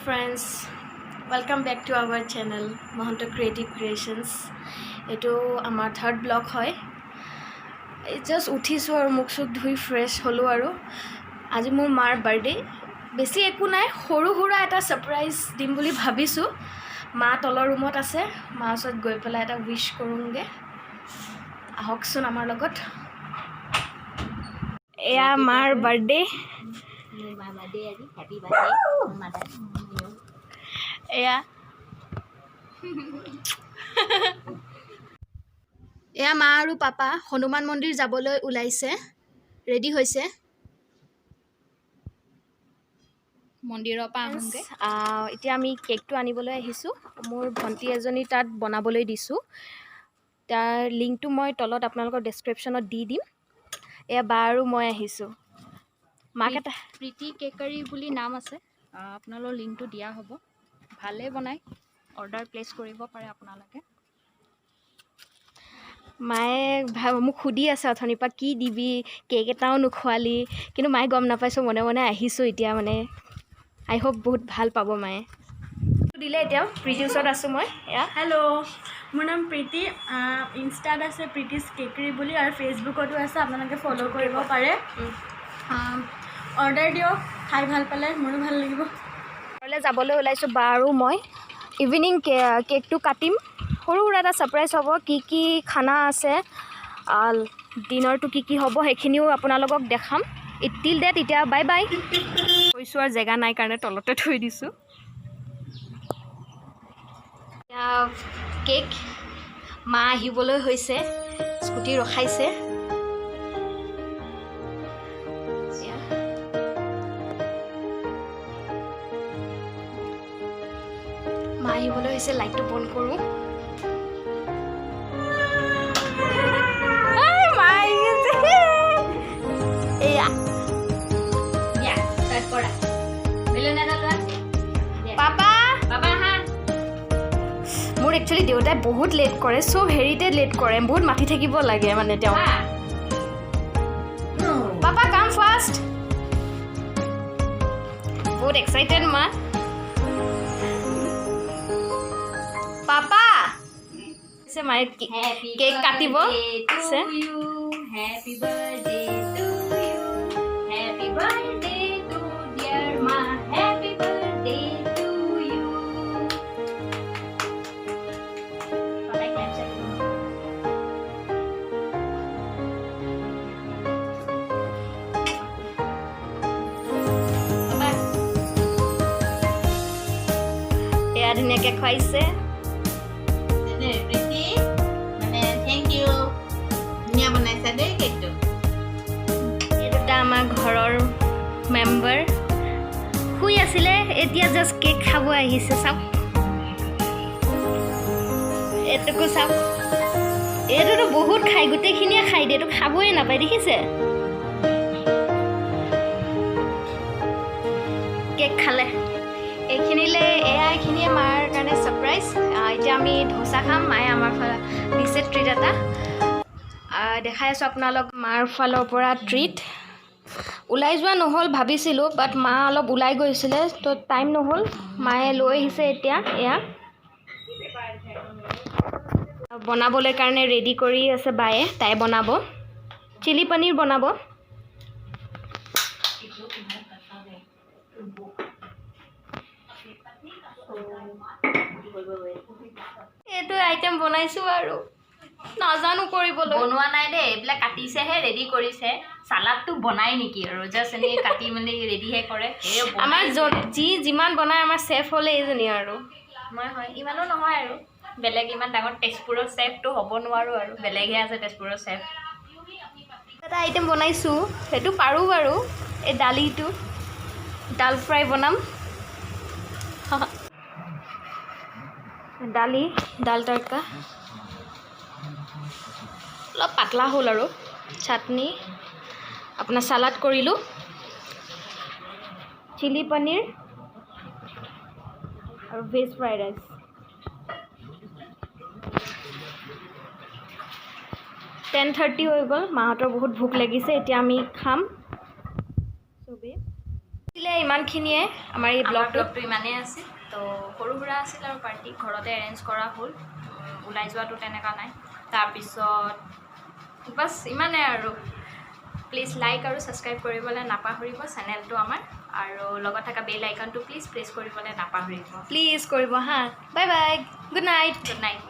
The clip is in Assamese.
friends, welcome back to our channel Mahanto Creative Creations. Eto amar third vlog hoy. Just uthisu aru mukh suk dhui fresh holo aru aji mor mar birthday. Besi eku nai horu hura eta surprise dim boli bhabisu. Ma tolor roomot ase, ma osot goi pela eta wish korunge. Ahoksun amar logot. Eya mar birthday. Happy birthday, mother. এয়া এয়া মা আৰু পাপা হনুমান মন্দিৰ যাবলৈ ওলাইছে ৰেডি হৈছে মন্দিৰৰ পৰা আহোঁগে এতিয়া আমি কেকটো আনিবলৈ আহিছোঁ মোৰ ভণ্টি এজনী তাত বনাবলৈ দিছোঁ তাৰ লিংকটো মই তলত আপোনালোকৰ ডেছক্ৰিপশ্যনত দি দিম এয়া বা আৰু মই আহিছোঁ মাক এটা প্ৰীতি কেকাৰী বুলি নাম আছে আপোনালোকৰ লিংকটো দিয়া হ'ব ভালে বনাই অৰ্ডাৰ প্লেচ কৰিব পাৰে আপোনালোকে মায়ে মোক সুধি আছে অথনিৰ পৰা কি দিবি কেক এটাও নোখোৱালি কিন্তু মায়ে গম নাপাইছোঁ মনে মনে আহিছোঁ এতিয়া মানে আই হোপ বহুত ভাল পাব মায়ে দিলে এতিয়া প্ৰীতিৰ ওচৰত আছোঁ মই এয়া হেল্ল' মোৰ নাম প্ৰীতি ইনষ্টাত আছে প্ৰীতিছ কেকৰী বুলি আৰু ফেচবুকতো আছে আপোনালোকে ফ'ল' কৰিব পাৰে অৰ্ডাৰ দিয়ক খাই ভাল পালে মোৰো ভাল লাগিব ঘৰলৈ যাবলৈ ওলাইছোঁ বা আৰু মই ইভিনিং কেকটো কাটিম সৰু সুৰা এটা ছাৰপ্ৰাইজ হ'ব কি কি খানা আছে ডিনাৰটো কি কি হ'ব সেইখিনিও আপোনালোকক দেখাম টিল ডেট এতিয়া বাই বাই কৈছোঁ আৰু জেগা নাই কাৰণে তলতে থৈ দিছোঁ এতিয়া কেক মা আহিবলৈ হৈছে স্কুটি ৰখাইছে মা আহিবলৈ হৈছে লাইটটো বন্ধ কৰোঁ মোৰ একচুৱেলি দেউতাই বহুত লেট কৰে চব হেৰিতে লেট কৰে বহুত মাতি থাকিব লাগে মানে তেওঁ পাপা কাম ফাষ্ট বহুত এক্সাইটেড মা পাপা মায়ে কেক কাটিব Happy birthday to you. Happy birthday to dear ma. Happy birthday to you. Papai capture dulu. Papa. এয়া ধুনীয়াকৈ খুৱাইছে Pretty. Mane thank you. Dunia banaisa deh gitu. এই দুটা আমাৰ ঘৰৰ মেম্বাৰ শুই আছিলে এতিয়া জাষ্ট কেক খাব আহিছে চাওক এইটোকো চাওক এইটোতো বহুত খাই গোটেইখিনিয়ে খাই দিয়ে এইটো খাবই নাপায় দেখিছে কেক খালে এইখিনিলে এইখিনিয়ে মাৰ কাৰণে ছাৰপ্ৰাইজ এতিয়া আমি ধোচা খাম মায়ে আমাৰ দিছে ট্ৰিট এটা দেখাই আছোঁ আপোনালোক মাৰ ফালৰ পৰা ট্ৰিট ওলাই যোৱা নহ'ল ভাবিছিলোঁ বাট মা অলপ ওলাই গৈছিলে তো টাইম নহ'ল মায়ে লৈ আহিছে এতিয়া এয়া বনাবলৈ কাৰণে ৰেডি কৰি আছে বায়ে তাই বনাব চিলি পনীৰ বনাব এইটো আইটেম বনাইছোঁ আৰু নাজানো কৰিবলৈ বনোৱা নাই দে এইবিলাক কাটিছেহে ৰেডি কৰিছে সালাডটো বনাই নেকি আৰু জাস্ট এনে কাটি মানে ৰেডিহে কৰে আমাৰ যিমান বনাই আমাৰ চেফ হ'লে এইজনী আৰু মই হয় ইমানো নহয় আৰু বেলেগ ইমান ডাঙৰ তেজপুৰৰ চেফটো হ'ব নোৱাৰো আৰু বেলেগহে আছে তেজপুৰৰ চেফ এটা আইটেম বনাইছোঁ সেইটো পাৰোঁ বাৰু এই দালিটো ডাল ফ্ৰাই বনাম দালি ডাল তড়কা অলপ পাতলা হ'ল আৰু চাটনি আপোনাৰ চালাড কৰিলোঁ চিলি পনীৰ আৰু ভেজ ফ্ৰাইড ৰাইচ 10:30 হৈ গ'ল মাহঁতৰ বহুত ভোক লাগিছে এতিয়া আমি খাম চবেই ইমানখিনিয়ে আমাৰ এই আমাৰ ব্লগটো। ব্লগটো ইমানেই আছিল তো সৰু সুৰা আছিল আৰু পাৰ্টি ঘৰতে এৰেঞ্জ কৰা হ'ল ওলাই যোৱাটো তেনেকুৱা নাই তাৰপিছত বাছ ইমানেই আৰু প্লিজ লাইক আৰু ছাবস্ক্ৰাইব কৰিবলৈ নাপাহৰিব চেনেলটো আমাৰ আৰু লগত থকা বেল আইকনটো প্লিজ প্ৰেছ কৰিবলৈ নাপাহৰিব প্লিজ কৰিব হা bye bye good night good night